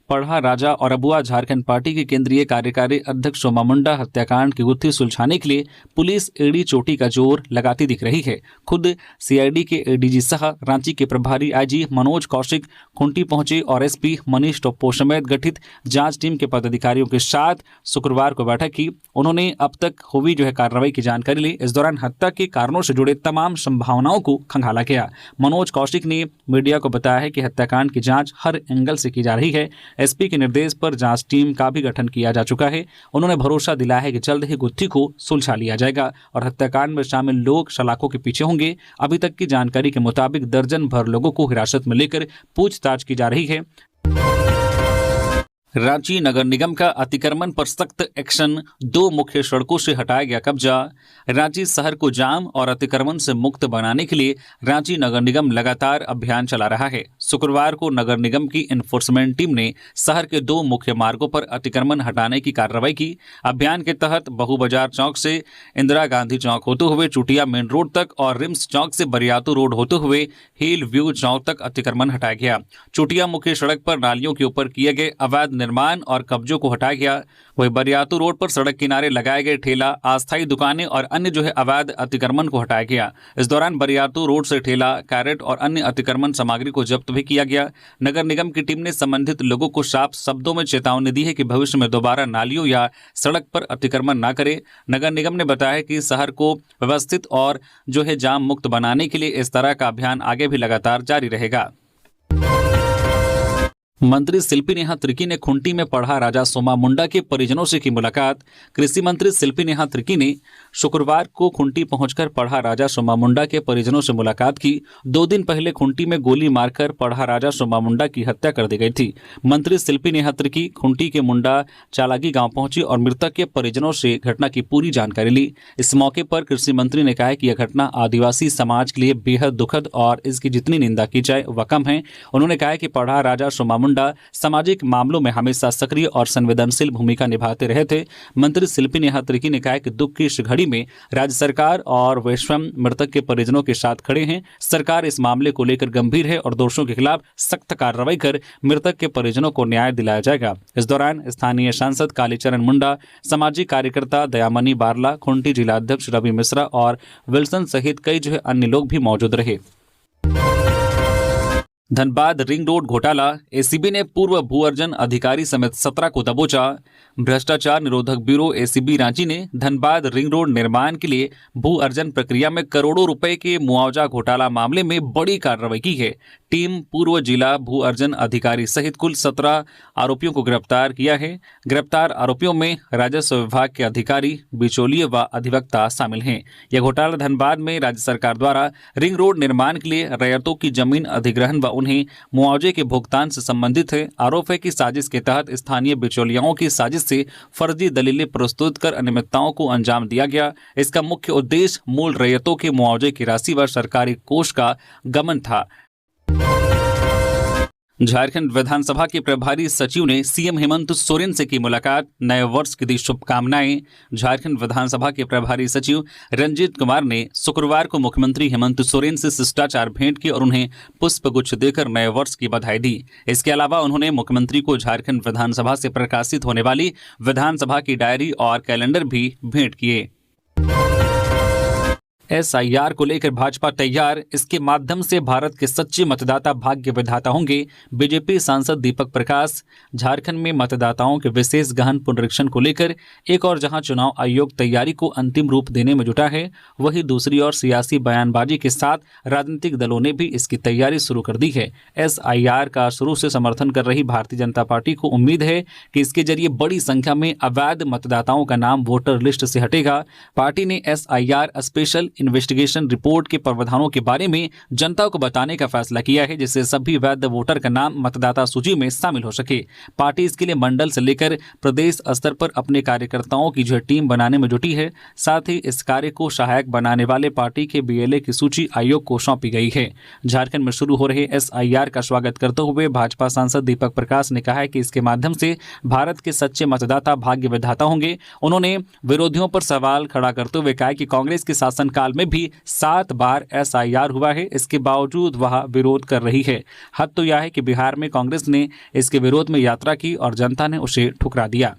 पढ़ा राजा और अबुआ झारखंड पार्टी के केंद्रीय कार्यकारी अध्यक्ष सोमा मुंडा हत्याकांड की गुत्थी सुलझाने के लिए पुलिस एड़ी चोटी का जोर लगाती दिख रही है। खुद सीआईडी के एडीजी सह रांची के प्रभारी आईजी मनोज कौशिक खुंटी पहुंचे और एसपी मनीष टोप्पो समेत गठित जांच टीम के पदाधिकारियों के साथ शुक्रवार को बैठक की। उन्होंने अब तक हुई कार्रवाई की जानकारी ली। इस दौरान हत्या के कारणों से जुड़े तमाम संभावनाओं को खंगाला गया। मनोज कौशिक ने मीडिया को बताया है कि हत्याकांड की जांच हर एंगल से की जा रही है। एसपी के निर्देश पर जांच टीम का भी गठन किया जा चुका है। उन्होंने भरोसा दिलाया है कि जल्द ही गुत्थी को सुलझा लिया जाएगा और हत्याकांड में शामिल लोग सलाखों के पीछे होंगे। अभी तक की जानकारी के मुताबिक दर्जन भर लोगों को हिरासत में लेकर पूछताछ की जा रही है। रांची नगर निगम का अतिक्रमण पर सख्त एक्शन, 2 मुख्य सड़कों से हटाया गया कब्जा। रांची शहर को जाम और अतिक्रमण से मुक्त बनाने के लिए रांची नगर निगम लगातार अभियान चला रहा है। शुक्रवार को नगर निगम की एनफोर्समेंट टीम ने शहर के 2 मुख्य मार्गों पर अतिक्रमण हटाने की कार्रवाई की। अभियान के तहत बहु बाजार चौक से इंदिरा गांधी चौक होते हुए चुटिया मेन रोड तक और रिम्स चौक से बरियातू रोड होते हुए हिल व्यू चौक तक अतिक्रमण हटाया गया। चुटिया मुख्य सड़क पर नालियों के ऊपर किए गए अवैध निर्माण और कब्जों को हटाया गया। वही बरियातू रोड पर सड़क किनारे लगाए गए ठेला, अस्थायी दुकानें और अन्य अवैध अतिक्रमण को हटाया गया। इस दौरान बरियातू रोड से ठेला, कैरेट और अन्य अतिक्रमण सामग्री को जब्त भी किया गया। नगर निगम की टीम ने संबंधित लोगों को साफ शब्दों में चेतावनी दी है कि भविष्य में दोबारा नालियों या सड़क पर अतिक्रमण न करें। नगर निगम ने बताया कि शहर को व्यवस्थित और जाम मुक्त बनाने के लिए इस तरह का अभियान आगे भी लगातार जारी रहेगा। मंत्री शिल्पी नेहा त्रिकी ने खुंटी में पढ़ा राजा सोमा मुंडा के परिजनों से की मुलाकात। कृषि मंत्री शिल्पी नेहा त्रिकी ने शुक्रवार को खुंटी पहुंचकर पढ़ा राजा सोमा मुंडा के परिजनों से मुलाकात की। 2 दिन पहले खुंटी में गोली मारकर पढ़ा राजा सोमा मुंडा की हत्या कर दी गई थी। मंत्री शिल्पी नेहा त्रिकी खुंटी के मुंडा चालागी गांव पहुंची और मृतक के परिजनों से घटना की पूरी जानकारी ली। इस मौके पर कृषि मंत्री ने कहा कि यह घटना आदिवासी समाज के लिए बेहद दुखद और इसकी जितनी निंदा की जाए वह कम है। उन्होंने कहा कि पढ़ा राजा सोमा मुंडा सामाजिक मामलों में हमेशा सक्रिय और संवेदनशील भूमिका निभाते रहे थे। मंत्री शिल्पी नेहा त्रिकी ने कहा कि दुख की इस घड़ी में राज्य सरकार और वे स्वयं मृतक के परिजनों के साथ खड़े हैं। सरकार इस मामले को लेकर गंभीर है और दोषियों के खिलाफ सख्त कार्रवाई कर मृतक के परिजनों को न्याय दिलाया जाएगा। इस दौरान स्थानीय सांसद कालीचरण मुंडा, सामाजिक कार्यकर्ता दयामनी बारला, खुंटी जिला अध्यक्ष रवि मिश्रा और विल्सन सहित कई अन्य लोग भी मौजूद रहे। धनबाद रिंग रोड घोटाला, एसीबी ने पूर्व भू अर्जन अधिकारी समेत 17 को दबोचा। भ्रष्टाचार निरोधक ब्यूरो एसीबी रांची ने धनबाद रिंग रोड निर्माण के लिए भू अर्जन प्रक्रिया में करोड़ों रुपए के मुआवजा घोटाला मामले में बड़ी कार्रवाई की है। टीम पूर्व जिला भू अर्जन अधिकारी सहित कुल 17 आरोपियों को गिरफ्तार किया है। गिरफ्तार आरोपियों में राजस्व विभाग के अधिकारी, बिचौलिए व अधिवक्ता शामिल हैं। यह घोटाला धनबाद में राज्य सरकार द्वारा रिंग रोड निर्माण के लिए रैयतों की जमीन अधिग्रहण व उन्हें मुआवजे के भुगतान से संबंधित है। आरोप है कि साजिश के तहत स्थानीय बिचौलियों की साजिश से फर्जी दलीलें प्रस्तुत कर अनियमितताओं को अंजाम दिया गया। इसका मुख्य उद्देश्य मूल रैयतों के मुआवजे की राशि व सरकारी कोष का गमन था। झारखंड विधानसभा के प्रभारी सचिव ने सीएम हेमंत सोरेन से की मुलाकात, नए वर्ष की दी शुभकामनाएं। झारखंड विधानसभा के प्रभारी सचिव रंजीत कुमार ने शुक्रवार को मुख्यमंत्री हेमंत सोरेन से शिष्टाचार भेंट की और उन्हें पुष्पगुच्छ देकर नए वर्ष की बधाई दी। इसके अलावा उन्होंने मुख्यमंत्री को झारखंड विधानसभा से प्रकाशित होने वाली विधानसभा की डायरी और कैलेंडर भी भेंट किए। एसआईआर को लेकर भाजपा तैयार, इसके माध्यम से भारत के सच्चे मतदाता भाग्य विधाता होंगे। बीजेपी सांसद दीपक प्रकाश झारखंड में मतदाताओं के विशेष गहन पुनरीक्षण को लेकर एक और जहां चुनाव आयोग तैयारी को अंतिम रूप देने में जुटा है, वहीं दूसरी ओर सियासी बयानबाजी के साथ राजनीतिक दलों ने भी इसकी तैयारी शुरू कर दी है। एसआईआर का शुरू से समर्थन कर रही भारतीय जनता पार्टी को उम्मीद है कि इसके जरिए बड़ी संख्या में अवैध मतदाताओं का नाम वोटर लिस्ट से हटेगा। पार्टी ने एसआईआर स्पेशल इन्वेस्टिगेशन रिपोर्ट के प्रावधानों के बारे में जनता को बताने का फैसला किया है, जिससे सभी वैध वोटर का नाम मतदाता सूची में शामिल हो सके। पार्टी इसके लिए मंडल से लेकर प्रदेश स्तर पर अपने कार्यकर्ताओं की टीम बनाने में जुटी है। साथ ही इस कार्य को सहायक बनाने वाले पार्टी के बीएलए की सूची आयोग को सौंपी गई है। झारखंड में शुरू हो रहे एसआईआर का स्वागत करते हुए भाजपा सांसद दीपक प्रकाश ने कहा है कि इसके माध्यम से भारत के सच्चे मतदाता भाग्य विधाता होंगे। उन्होंने विरोधियों पर सवाल खड़ा करते हुए कहा कि कांग्रेस के शासनकाल में भी 7 बार एसआईआर हुआ है, इसके बावजूद वह विरोध कर रही है। हद तो यह है कि बिहार में कांग्रेस ने इसके विरोध में यात्रा की और जनता ने उसे ठुकरा दिया।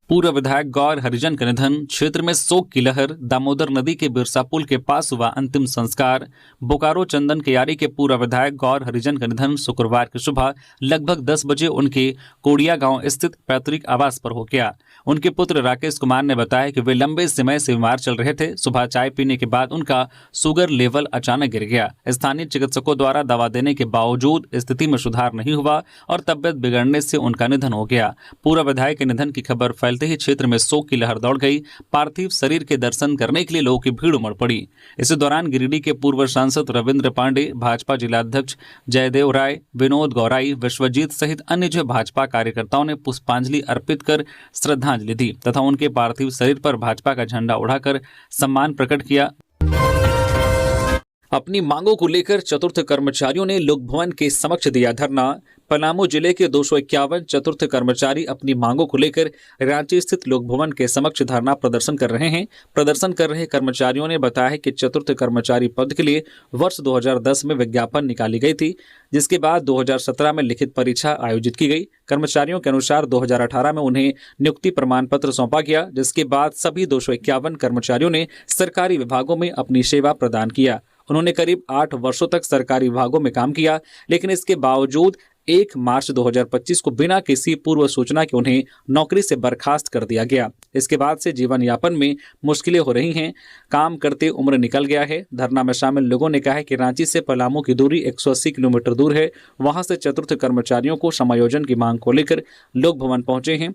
पूर्व विधायक गौर हरिजन का निधन, क्षेत्र में शोक की लहर। दामोदर नदी के बिरसा पुल के पास हुआ अंतिम संस्कार। बोकारो चंदन कियारी के पूर्व विधायक गौर हरिजन का निधन शुक्रवार की सुबह लगभग 10 बजे उनके कोड़िया गांव स्थित पैतृक आवास पर हो गया। उनके पुत्र राकेश कुमार ने बताया कि वे लंबे समय से बीमार चल रहे थे। सुबह चाय पीने के बाद उनका शुगर लेवल अचानक गिर गया। स्थानीय चिकित्सकों द्वारा दवा देने के बावजूद स्थिति में सुधार नहीं हुआ और तबियत बिगड़ने से उनका निधन हो गया। पूर्व विधायक के निधन की खबर फैलते मिलते ही क्षेत्र में शोक की लहर दौड़ गई। पार्थिव शरीर के दर्शन करने के लिए लोगों की भीड़ उमड़ पड़ी। इसी दौरान गिरिडीह के पूर्व सांसद रविंद्र पांडे, भाजपा जिलाध्यक्ष जयदेव राय, विनोद गौराई, विश्वजीत सहित अन्य भाजपा कार्यकर्ताओं ने पुष्पांजलि अर्पित कर श्रद्धांजलि दी तथा उनके पार्थिव शरीर पर भाजपा का झंडा उड़ाकर सम्मान प्रकट किया। अपनी मांगों को लेकर चतुर्थ कर्मचारियों ने लोक भवन के समक्ष दिया धरना। पलामू जिले के 251 चतुर्थ कर्मचारी अपनी मांगों को लेकर रांची स्थित लोक भवन के समक्ष धरना प्रदर्शन कर रहे हैं। प्रदर्शन कर रहे कर्मचारियों ने बताया कि चतुर्थ कर्मचारी पद के लिए वर्ष 2010 में विज्ञापन निकाली गई थी, जिसके बाद 2017 में लिखित परीक्षा आयोजित की गई। कर्मचारियों के अनुसार 2018 में उन्हें नियुक्ति प्रमाण पत्र सौंपा गया, जिसके बाद सभी 251 कर्मचारियों ने सरकारी विभागों में अपनी सेवा प्रदान किया। उन्होंने करीब 8 वर्षों तक सरकारी विभागों में काम किया, लेकिन इसके बावजूद 1 मार्च 2025 को बिना किसी पूर्व सूचना के उन्हें नौकरी से बर्खास्त कर दिया गया। इसके बाद से जीवन यापन में मुश्किलें हो रही हैं, काम करते उम्र निकल गया है। धरना में शामिल लोगों ने कहा है कि रांची से पलामू की दूरी 180 किलोमीटर दूर है। वहां से चतुर्थ कर्मचारियों को समायोजन की मांग को लेकर लोक भवन पहुंचे हैं।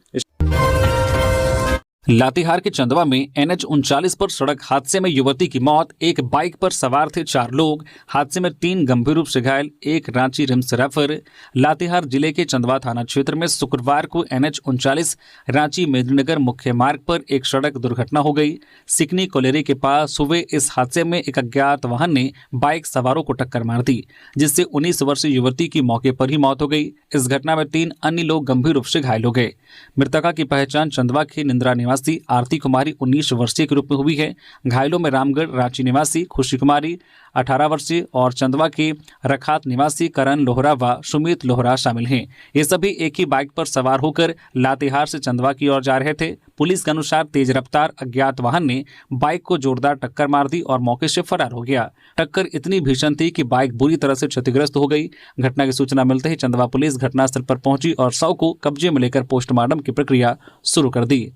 लातेहार के चंदवा में NH 39 पर सड़क हादसे में युवती की मौत। एक बाइक पर सवार थे 4 लोग। हादसे में 3 गंभीर रूप से घायल, एक रांची रिम्स रेफर। लातेहार जिले के चंदवा थाना क्षेत्र में शुक्रवार को NH 39 रांची मेदिनीनगर मुख्य मार्ग पर एक सड़क दुर्घटना हो गई। सिकनी कोलेरी के पास हुए इस हादसे में एक अज्ञात वाहन ने बाइक सवारों को टक्कर मार दी, जिससे 19 वर्षीय युवती की मौके पर ही मौत हो गई। इस घटना में 3 अन्य लोग गंभीर रूप से घायल हो गए। मृतका की पहचान चंदवा की निंद्रा निवासी आरती कुमारी 19 वर्षीय के रूप में हुई है। घायलों में रामगढ़ रांची निवासी खुशी कुमारी 18 वर्षीय और चंदवा के रखात निवासी करण लोहरा व सुमित लोहरा शामिल हैं। ये सभी एक ही बाइक पर सवार होकर लातेहार से चंदवा की ओर जा रहे थे। पुलिस के अनुसार तेज रफ्तार अज्ञात वाहन ने बाइक को जोरदार टक्कर मार दी और मौके से फरार हो गया। टक्कर इतनी भीषण थी कि बाइक बुरी तरह से क्षतिग्रस्त हो गई। घटना की सूचना मिलते ही चंदवा पुलिस घटनास्थल पर पहुंची और शव को कब्जे में लेकर पोस्टमार्टम की प्रक्रिया शुरू कर दी।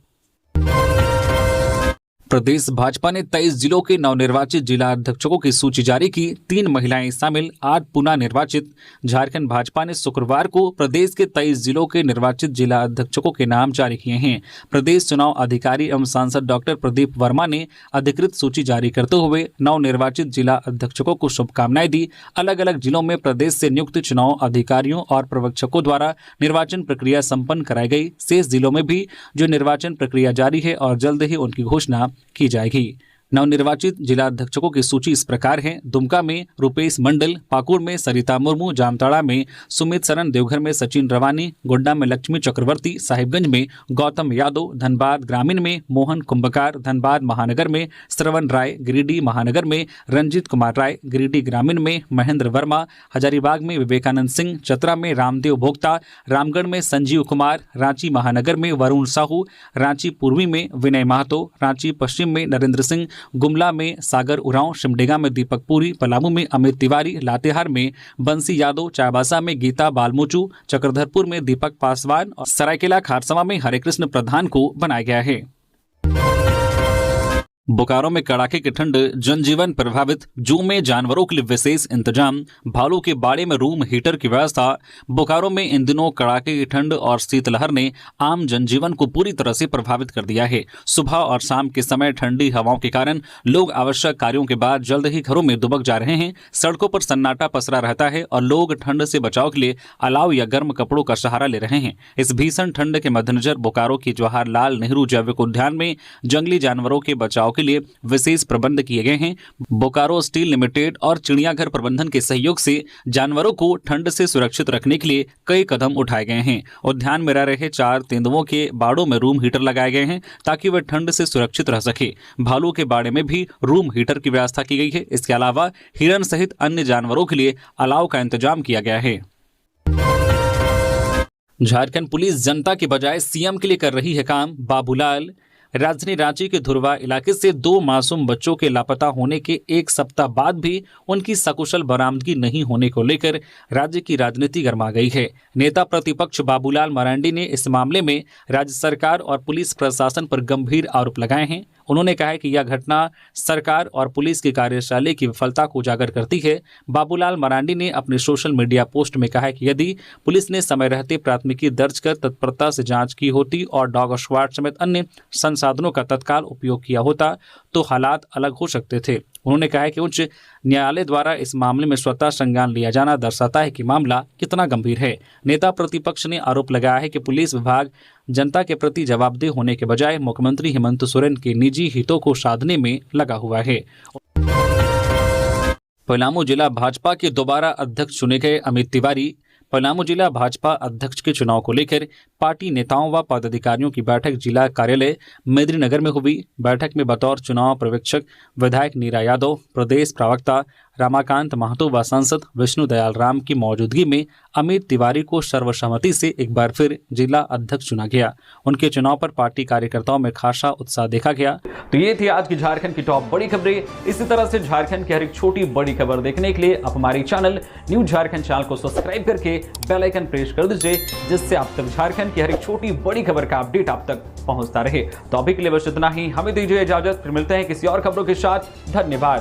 प्रदेश भाजपा ने 23 जिलों के नवनिर्वाचित जिला अध्यक्षों की सूची जारी की। 3 महिलाएं शामिल, 8 पुनः निर्वाचित। झारखंड भाजपा ने शुक्रवार को प्रदेश के 23 जिलों के निर्वाचित जिला अध्यक्षों के नाम जारी किए हैं। प्रदेश चुनाव अधिकारी एवं सांसद डॉक्टर प्रदीप वर्मा ने अधिकृत सूची जारी करते हुए नवनिर्वाचित जिला अध्यक्षों को शुभकामनाएं दी। अलग अलग जिलों में प्रदेश से नियुक्त चुनाव अधिकारियों और पर्यवेक्षकों द्वारा निर्वाचन प्रक्रिया संपन्न कराई गई। शेष जिलों में भी जो निर्वाचन प्रक्रिया जारी है और जल्द ही उनकी घोषणा की जाएगी। नवनिर्वाचित जिला अध्यक्षों की सूची इस प्रकार है। दुमका में रुपेश मंडल, पाकुड़ में सरिता मुर्मू, जामताड़ा में सुमित सरन, देवघर में सचिन रवानी, गोड्डा में लक्ष्मी चक्रवर्ती, साहिबगंज में गौतम यादव, धनबाद ग्रामीण में मोहन कुंभकार, धनबाद महानगर में श्रवण राय, गिरिडीह महानगर में रंजीत कुमार राय, गिरिडीह ग्रामीण में महेंद्र वर्मा, हजारीबाग में विवेकानंद सिंह, चतरा में रामदेव भोक्ता, रामगढ़ में संजीव कुमार, रांची महानगर में वरुण साहू, रांची पूर्वी में विनय महतो, रांची पश्चिम में नरेंद्र सिंह, गुमला में सागर उरांव, सिमडेगा में दीपक पुरी, पलामू में अमित तिवारी, लातेहार में बंसी यादव, चाईबासा में गीता बालमोचू, चक्रधरपुर में दीपक पासवान और सरायकेला खारसवा में हरेकृष्ण प्रधान को बनाया गया है। बोकारो में कड़ाके की ठंड, जनजीवन प्रभावित। जू में जानवरों के लिए विशेष इंतजाम, भालू के बाड़े में रूम हीटर की व्यवस्था। बोकारो में इन दिनों कड़ाके की ठंड और शीतलहर ने आम जनजीवन को पूरी तरह से प्रभावित कर दिया है। सुबह और शाम के समय ठंडी हवाओं के कारण लोग आवश्यक कार्यों के बाद जल्द ही घरों में दुबक जा रहे हैं। सड़कों पर सन्नाटा पसरा रहता है और लोग ठंड से बचाव के लिए अलाव या गर्म कपड़ों का सहारा ले रहे हैं। इस भीषण ठंड के मद्देनजर बोकारो के जवाहरलाल नेहरू जैविक उद्यान में जंगली जानवरों के बचाव के लिए विशेष प्रबंध किए गए हैं। बोकारो स्टील लिमिटेड और चिड़ियाघर प्रबंधन के सहयोग से जानवरों को ठंड से सुरक्षित रखने के लिए कई कदम उठाए गए हैं। उद्यान में रह रहे 4 तेंदुओं के बाड़ों में रूम हीटर लगाए गए हैं ताकि वे ठंड से सुरक्षित रह सके। भालू के बाड़े में भी रूम हीटर की व्यवस्था की गई है। इसके अलावा हिरन सहित अन्य जानवरों के लिए अलाव का इंतजाम किया गया है। झारखंड पुलिस जनता के बजाय सीएम के लिए कर रही है काम। बाबूलाल। राजधानी रांची के धुरवा इलाके से 2 मासूम बच्चों के लापता होने के 1 सप्ताह बाद भी उनकी सकुशल बरामदगी नहीं होने को लेकर राज्य की राजनीति गर्मा गई है। नेता प्रतिपक्ष बाबूलाल मरांडी ने इस मामले में राज्य सरकार और पुलिस प्रशासन पर गंभीर आरोप लगाए हैं। उन्होंने कहा है कि यह घटना सरकार और पुलिस की कार्यशैली की विफलता को उजागर करती है। बाबूलाल मरांडी ने अपने सोशल मीडिया पोस्ट में कहा है कि यदि पुलिस ने समय रहते प्राथमिकी दर्ज कर तत्परता से जांच की होती और डॉग स्क्वाड समेत अन्य संसाधनों का तत्काल उपयोग किया होता तो हालात अलग हो सकते थे। उन्होंने कहा है कि उच्च न्यायालय द्वारा इस मामले में स्वतः संज्ञान लिया जाना दर्शाता है कि मामला कितना गंभीर है। नेता प्रतिपक्ष ने आरोप लगाया है कि पुलिस विभाग जनता के प्रति जवाबदेह होने के बजाय मुख्यमंत्री हेमंत सोरेन के निजी हितों को साधने में लगा हुआ है। पलामू जिला भाजपा के दोबारा अध्यक्ष चुने गए अमित तिवारी। पलामू जिला भाजपा अध्यक्ष के चुनाव को लेकर पार्टी नेताओं व पदाधिकारियों की बैठक जिला कार्यालय मेदिनीनगर में हुई। बैठक में बतौर चुनाव पर्यवेक्षक विधायक नीरा यादव, प्रदेश प्रवक्ता रमाकांत महतो व सांसद विष्णु दयाल राम की मौजूदगी में अमित तिवारी को सर्वसम्मति से एक बार फिर जिला अध्यक्ष चुना गया। उनके चुनाव पर पार्टी कार्यकर्ताओं में खासा उत्साह देखा गया। तो ये थी आज की झारखंड की टॉप बड़ी खबरें। इसी तरह से झारखंड की हर एक छोटी बड़ी खबर देखने के लिए आप हमारे चैनल न्यूज झारखंड चैनल को सब्सक्राइब करके बेल आइकन प्रेस कर दीजिए, जिससे आप तक झारखंड की हर एक छोटी बड़ी खबर का अपडेट आप तक पहुंचता रहे। तो अभी के लिए बस इतना ही, हमें दीजिए इजाजत, फिर मिलते हैं किसी और खबरों के साथ। धन्यवाद।